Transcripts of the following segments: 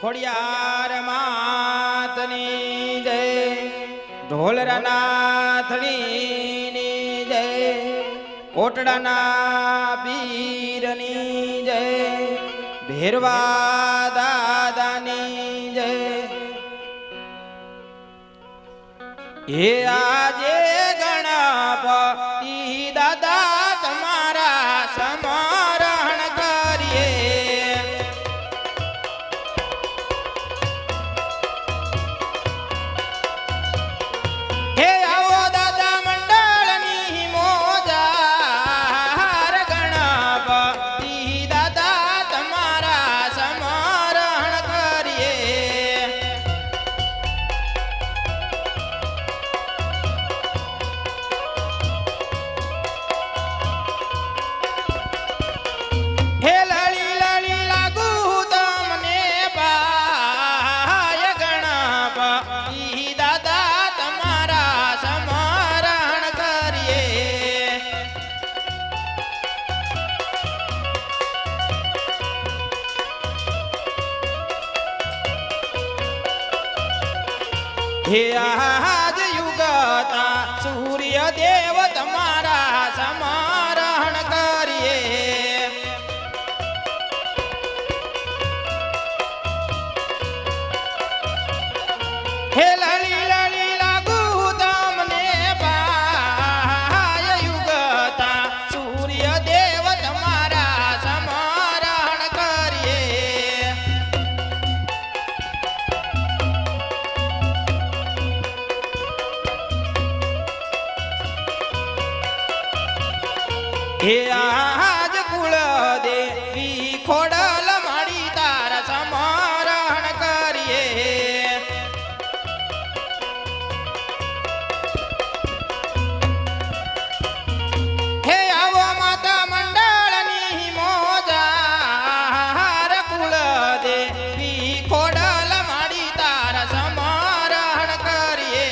ખોડિયાર માતની જય, ઢોલરા નાથની જય, કોટડાના પીરની જય, ભેરવા દાદાની જય. હે આજે ગણપતિ દાદા તમારા સમરણ કરીએ. હે આવો દાદા મંડળની મોજાર, ગણપતિ દાદા તમારા સમરણ કરીએ. હે લળી લળી લાગુ તમને પાય, ગણપતિ દાદા તમારા સમરણ કરીએ. હે આજ યુગતા સૂર્ય દેવ તમારા સમરણ કરીએ. હે લળી લળી લાગુ તમને પાય, યુગતા સૂર્ય દેવ તમારા સમરણ કરીએ. હે આજ કુળ દેવી ખોડલ માડી તારા સમરણ કરીએ. હે આવો માતા મંડળની મોજાર, કુળ દેવી ખોડલ માડી તારા સમરણ કરીએ.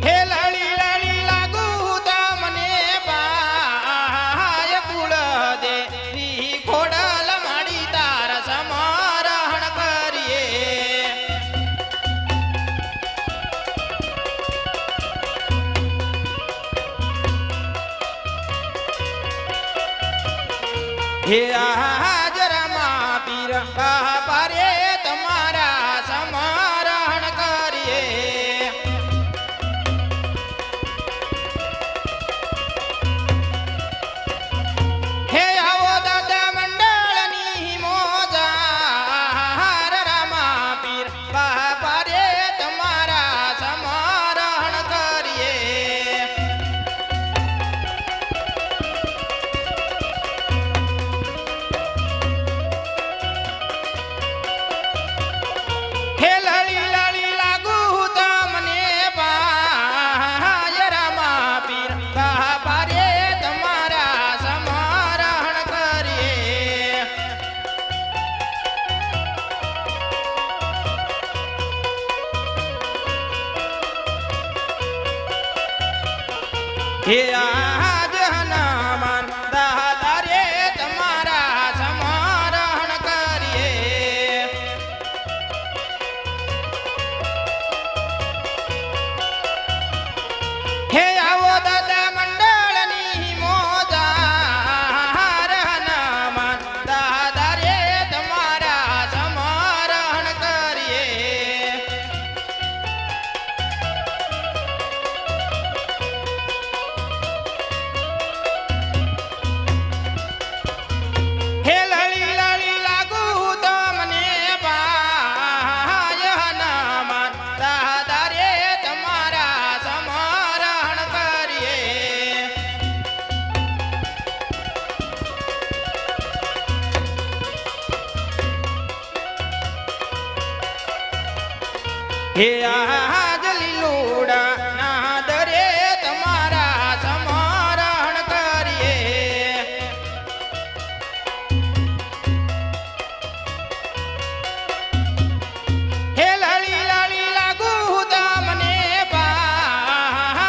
હે લળી લળી લાગુ તમને પાય, કુળ દેવી ખોડલ માડી તારા સમરણ કરીએ. હે આજ રામા પીર પારે તમારા સમરણ કરીએ. હે આવો દાદા મંડળની મોજાર, રામા પીર પારે તમારા સમરણ કરીએ. હે લળી લળી લાગુ તમને પાય, રામા પીર પારે તમારા સમરણ કરીએ. હે આજ હનુમાન દાદા રે તમારા સમરણ કરીએ. હે આવો દાદા મંડળની મોજાર, હનુમાન દાદા રે તમારા સમરણ કરીએ. હે લળી લળી લાગુ તમને પાય, હનુમાન દાદા રે તમારા સમરણ કરીએ. હે આજ લીલુડા નાદ રે તમારા સમરણ કરીએ. હે લળી લળી લાગુ તમને પા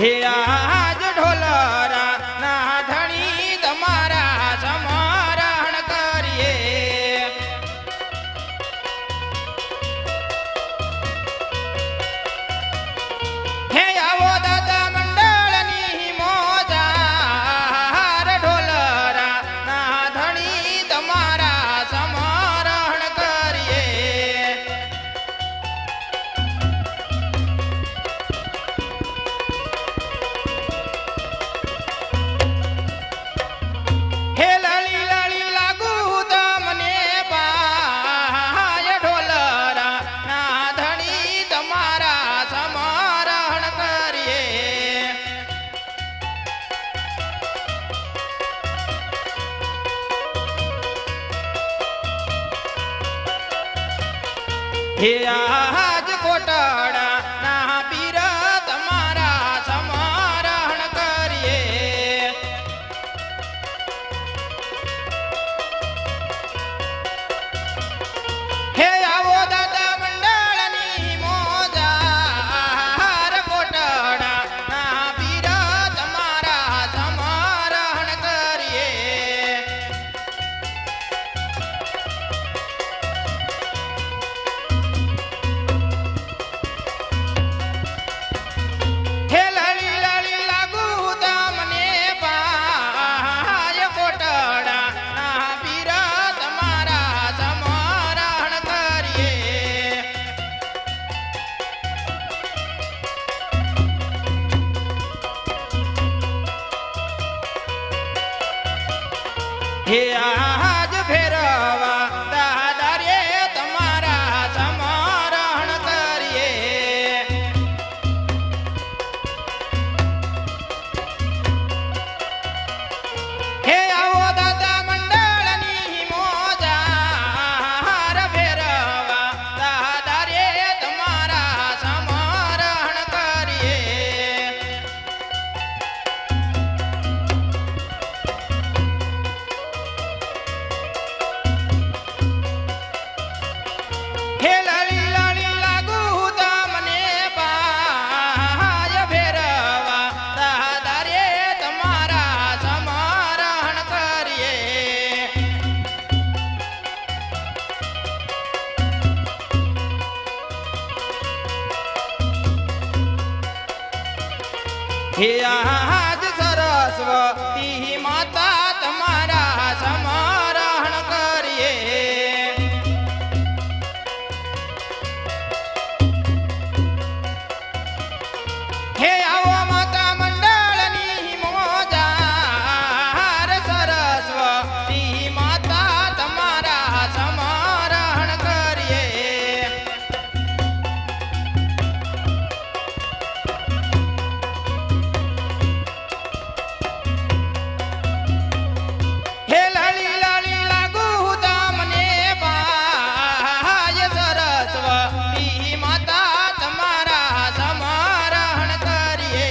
હે આજ ઢોલરા ના ધણી તમારા સમરણ કરીએ. હે આવો દાદા મંડળની મોજાર ઢોલરા ના ધણી તમારા સમરણ કરીએ. હે લળી લળી લાગુ તમને પાય ઢોલરા ના ધણી તમારા સમરણ કરીએ. હે આજ કોટડા ના પીર તમારા સમરણ કરીએ. હે આવો દાદા મંડળની મોજાર કોટડા ના પીર તમારા સમરણ કરીએ. હે લળી લળી લાગુ તમને પાય કોટડા ના પીર તમારા સમરણ કરીએ. હે આજ ફેરવા દાદા રે તમારા સમરણ કરીએ. હે આવો દાદા મંડળની મોજાર ફેરવા દાદા રે તમારા સમરણ કરીએ. હે લળી લળી લાગુ તમને પાય ફેરવા દાદા રે તમારા સમરણ કરીએ. હે આજ સરસ્વતી માતા તમારા સમરણ કરીએ. હે આવો માતા મંડળની મોજાર સરસ્વતી માતા તમારા સમરણ કરીએ. હે લળી લળી લાગુ તમને પાય સરસ્વતી માતા તમારા સમરણ કરીએ.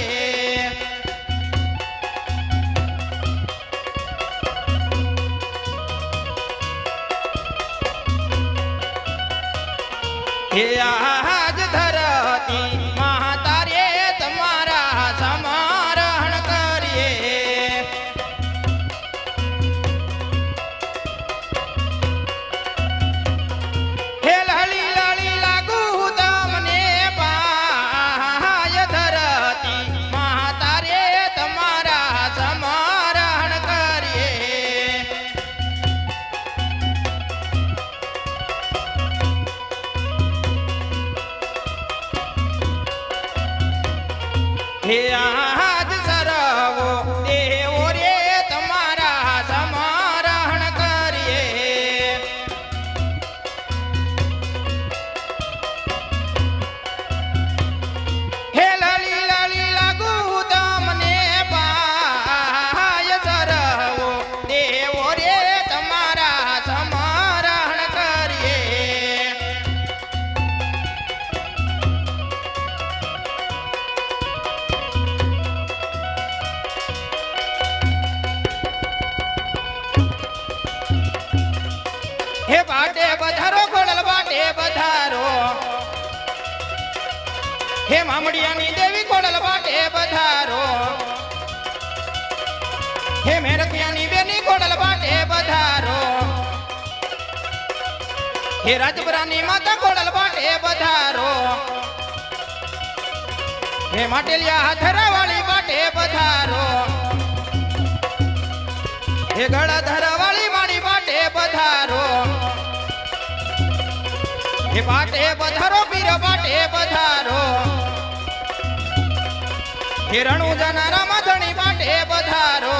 હે આજ ધરતી માતા રે તમારા સમરણ કરીએ. હે લળી લળી લાગુ તમને પાય ધરતી માતા રે તમારા સમરણ કરીએ. હે આજ સરવો દેવો રે તમારા સમરણ કરીએ. હે લળી લળી લાગુ તમને પાય સરવો દેવો રે તમારા સમરણ કરીએ. હે મામડિયાની દેવી કોડલ વાટે પધારો હે મેરકિયાની બેની કોડલ વાટે પધારો હે રાજપરાની માતા કોડલ વાટે પધારો હે માટેલિયા હાથરાવાળી વાટે પધારો હે ગળાધરાવાળી માળી વાટે પધારો હે વાટે પધારો પીર વાટે પધારો હે રણુજાના રામાધણી વાટે પધારો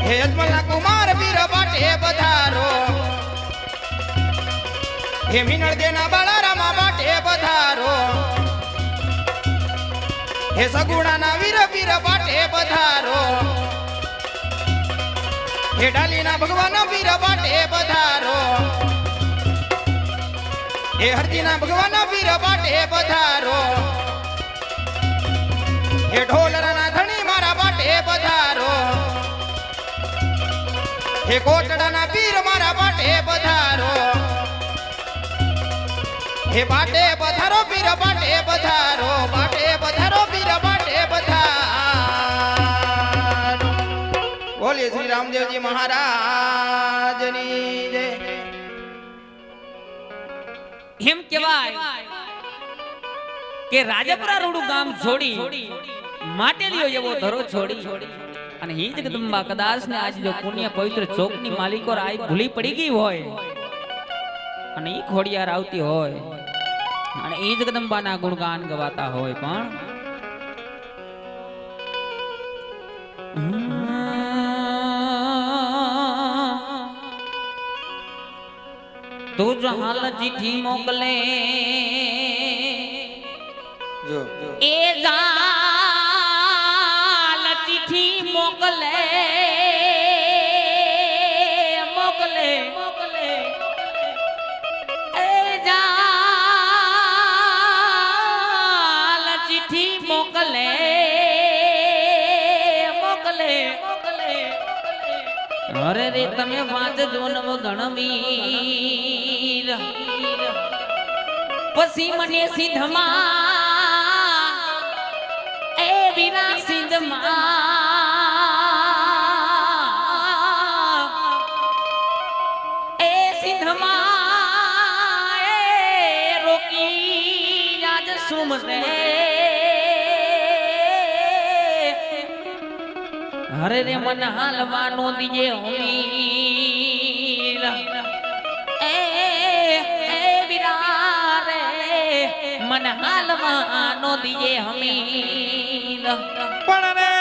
હે અજમલના કુમાર પીર વાટે પધારો હે મિનળદેના બાળારામા વાટે પધારો હે સગુણાના વીર પીર વાટે પધારો હે ડાલીના ભગવાન વીર વાટે પધારો હે હરજીના ભગવાન વીર વાટે પધારો હે ઢોલરાના ધણી મારા વાટે પધારો હે કોટડાના પીર મારા વાટે પધારો હે બાટે પધારો પીર બાટે પધારો બાટે પધારો પીર બાટે પધારો બોલીએ શ્રી રામદેવજી મહારાજની જય એમ કહેવાય કે રાજપરા રોડું ગામ છોડી માટેલીઓ એવો ધરો છોડી અને ઈ જગદંબા કદાચ ને આજ જો પુણ્ય પવિત્ર ચોકની માલિકો આઈ ભૂલી પડી ગઈ હોય અને ઈ ખોડિયાર આવતી હોય અને ઈ જગદંબાના ગુણગાન ગવાતા હોય પણ તું જો હાલ ચિઠ્ઠી મોકલે જો એ જાલ ચિઠ્ઠી મોકલે મોકલે મોકલે એ જાલ ચિઠ્ઠી મોકલે મોકલે મોકલે અરે રે તમે વાંચજો નવ ગણવીર પછી મને સિંધમાં એ વિના સિંધમાં એ સિંધમાં એ રોકી આજ સુમરે હરે રે મન હાલવાનો દીજે હોમીર એ વિરારે મન હાલવાનો દીજે હમીર પણ રે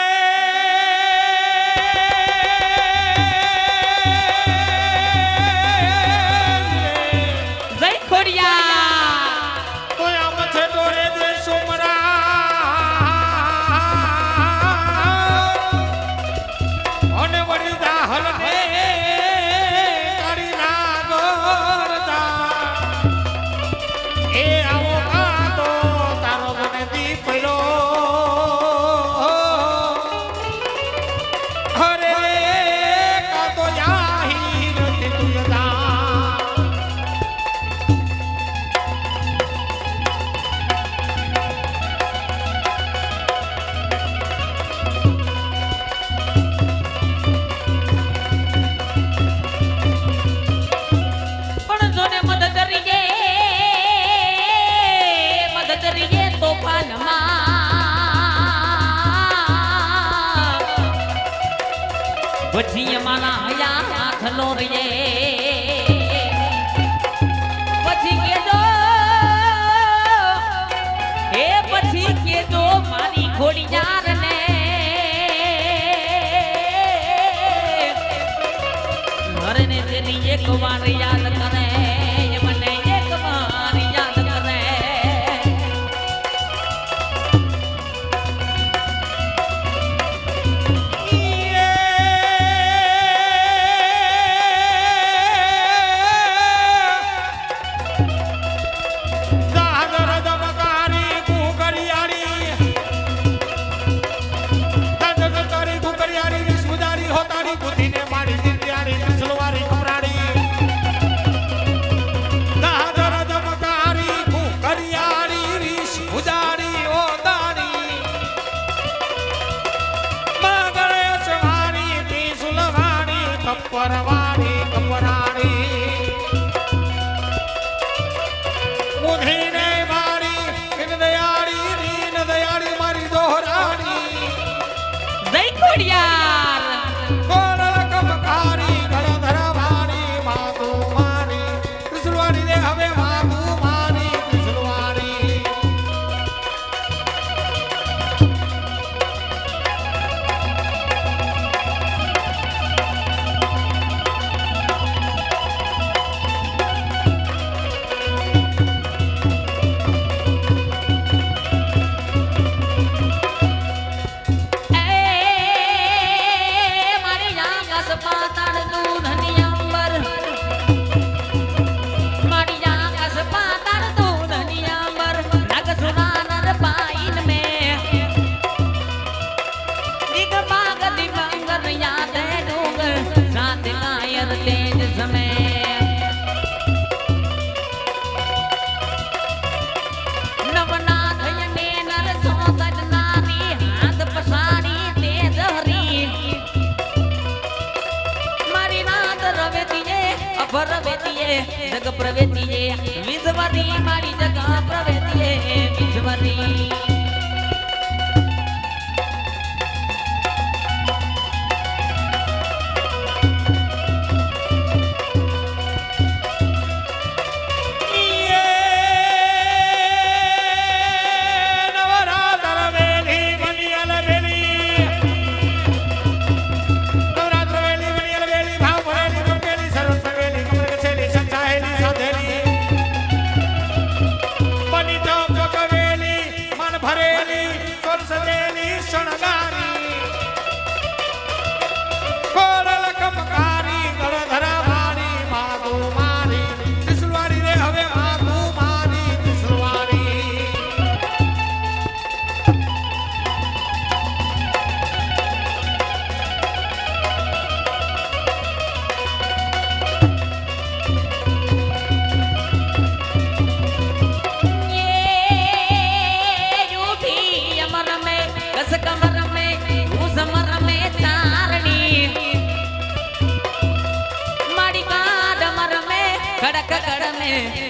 જય ખોડિયા તો આમ છે ડોરે દે સુમરા અને વળી દાહલ ને કરી નાગો એ આવો કાતો તારો મને દીપલો હરે કાતો જાહીર તુયદા પણ જોને મદદ રીએ તોફાનમાં પછી મારા હયા હાથનો રીએ પછી કેજો એ પછી કેજો મારી ખોડિયાર ને હરને તેની એક વાર યાદ કરે મને એક વાર યાદ કરે ઉધીને મારી દીન દયાળી મારી દોહરાણી જય ખોડિયાર કોરલ કમકારી ગળધરા વાળી માતુ મારી ત્રિશુલવાળી રે હવે માતુ મારી ત્રિશુલવાળી જગ પ્રવેતીએ વિશ્વરી મારી જગ પ્રવેતીએ વિશ્વરી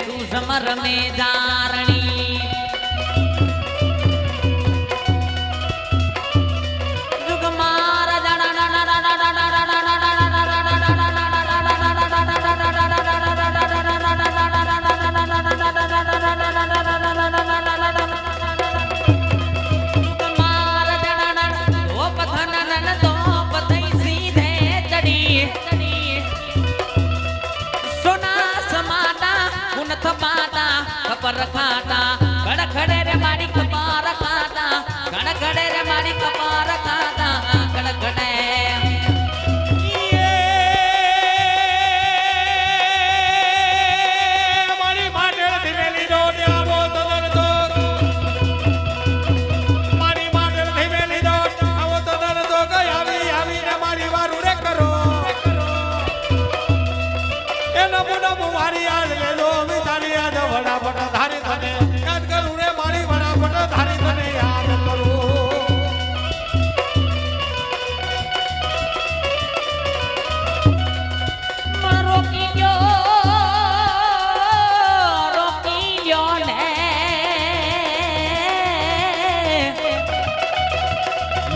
तू समर में जारणी जुगमार पर खाता खड़खड़े रे मारी कपार खाता खड़खड़े रे मारी कपार खाता खड़खड़े મારી માટે ધીમેલી દોડ આવો તો મારી માટે ધીમેલી દોડ આવો તો આવીને મારી વારું રે કરો એ નમુ મારી આજ લેલો તારી આજ વડાપટ ધારી તને યાદ કરું રે મારી વડાપટ ધારી તને યાદ કરું રોકી લ્યો ને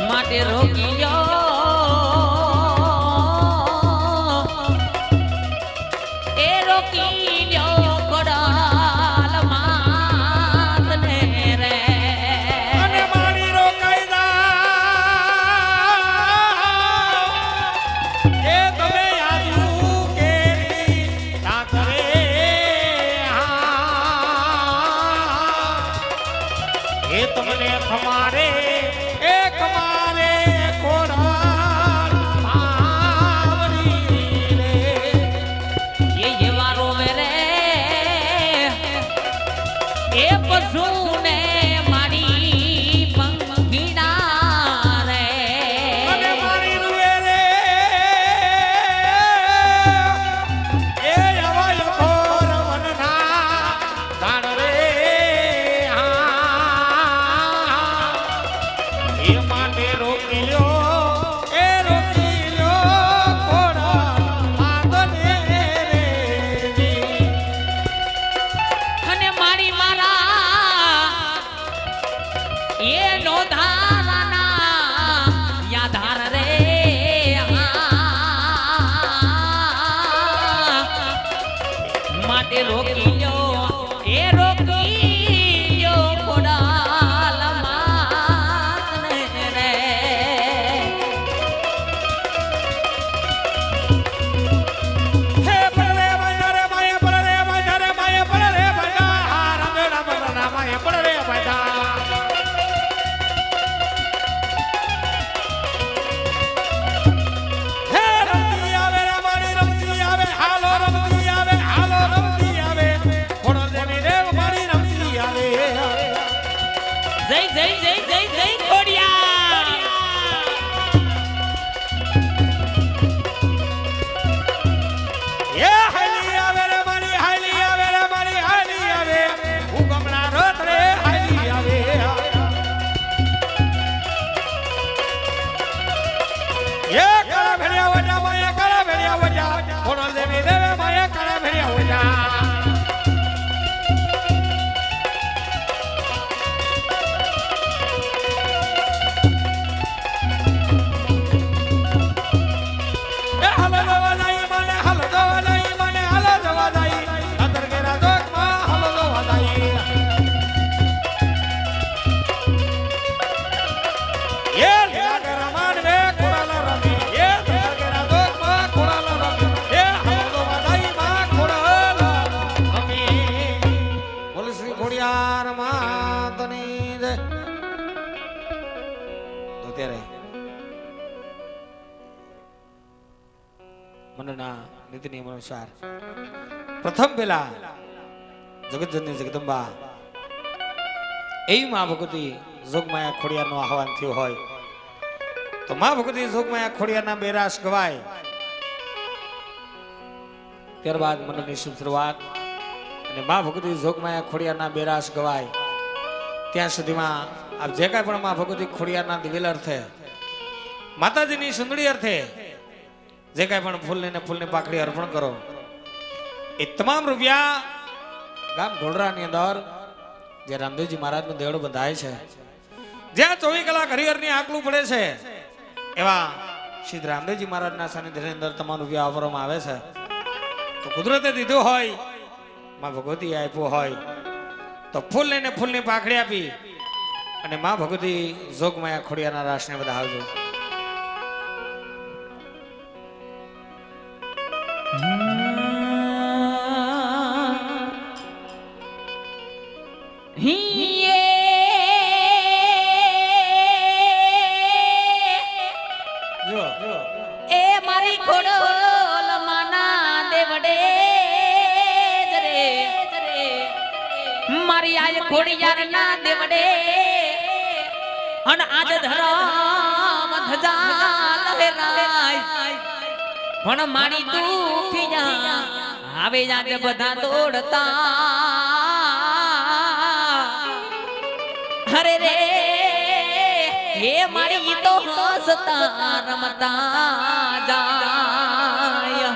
માટે રોકી લ્યો એ રોકી લ્યો કોડાલ માત ને રે અને મારી રોકાઈ દા એ તમે આજુ કેરી રાતરે એ તમને ખમારે એ ખમારે કોડાલ માવરી રે ये वारो मेरे ए पशु ने मारी पंखीड़ा रे અને મારી રૂએ રે એ અવાય ઘોર વનના ધાડ રે એ માટે રોકી લ્યો એ રોકી લ્યો કોડા માદને રે અને મારી માએ પણ રે બાધા હે રમતી આવે રે મારી રમતી આવે હાલો રમતી આવે હાલો રમતી આવે ખોડલ દેવી રે મારી રમતી આવે જય જય જય જય જય ખોડિયાર એ હાલી આવે રે મારી હાલી આવે રે મારી હાલી આવે હું ગમણા રથ રે હાલી આવે એ કાળા ભેડિયા વજા માયા કાળા ભેડિયા વજા ખોડલ દેવી દેવે માયા કાળા ભેડિયા વજા મનના નીતિ નિયમ અનુસાર પ્રથમ પેલા જગતજનની જગદંબા એવી માં ભગવતી જોગમાયા ખોડિયારનું આહવાન થયું હોય તો માં ભગવતી જોગમાયા ખોડિયારના બેરાસ ગવાય ત્યારબાદ મનની શુભ શરૂઆત અને માં ભગવતી જોગમાયા ખોડિયારના બેરાસ ગવાય ત્યાં સુધીમાં આપ જે કાંઈ પણ માં ભગવતી ખોડિયારના દિવેલ અર્થે માતાજીની સુંદરી અર્થે જે કાંઈ પણ ફૂલની પાકડી અર્પણ કરો એ તમામ રૂપિયા ગામ ઢોલરાની અંદર જે રામદેવજી મહારાજનો દેવડો બંધાય છે જ્યાં 24 કલાક હરિહરની આકલું પડે છે એવા શ્રી રામદેવજી મહારાજના સાનિધ્યની અંદર તમામ રૂપિયા વાપરવામાં આવે છે તો કુદરતે દીધું હોય માં ભગવતી આપ્યું હોય તો ફૂલની પાકડી આપી અને માં ભગવતી જોગમાયા ખોડિયારના રાસને વધાવજો એ મારી ખોડલ માના દેવડે રે મારી આજ ખોડિયાર ના દેવડે અન આજ ધરમ ધજા લહેરાય પણ મારી દુખી જા આવે જાતે બધા દોડતા હરે રે હે મારી તો હસતા રમતા જાય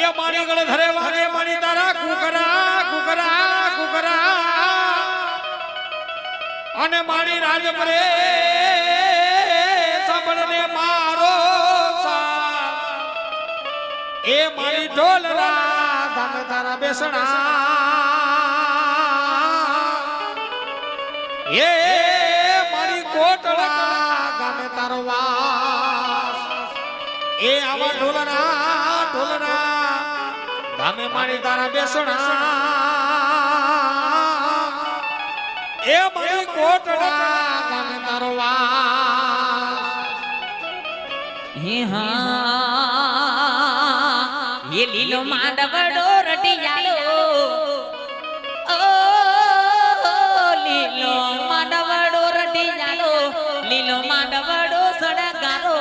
એ મારી ગળ ધરે વારે મારી તારા કુકરા કુકરા કુકરા અને મારી રાજ પરે સાંભળને મારો સા એ મારી ઢોલરા ધામ તારા બેસણા એ મારી કોટડા ગામે તારો વાસ એ આવા ઢોલરા ઢોલરા ગામે મારી તારા બેસણા એ મારી કોટડા ગામે તારો વાસ હે હા ये लीलो मांडवड़ो रटियालो ओ लीलो मांडवड़ो रटियालो लीलो मांडवड़ो सड़गारो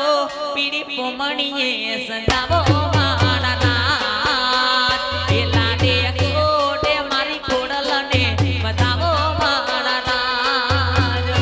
पीड़ी पोमणीए संगावो मारा नाथ ए लाडे कोटे मारी कोडलने बतावो मारा नाथ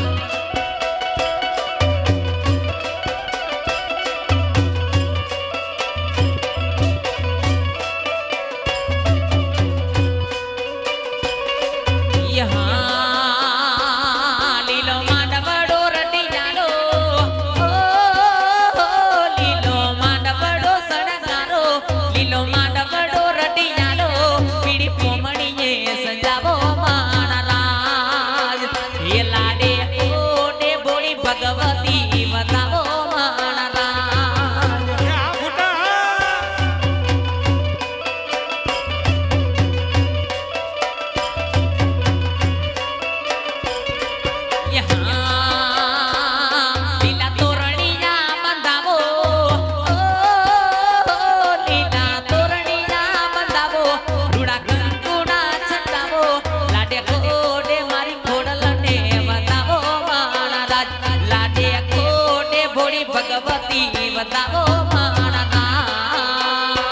ભગવતી બતાવો મારા રાજ ભક્તિ બતાવો મારા ગામ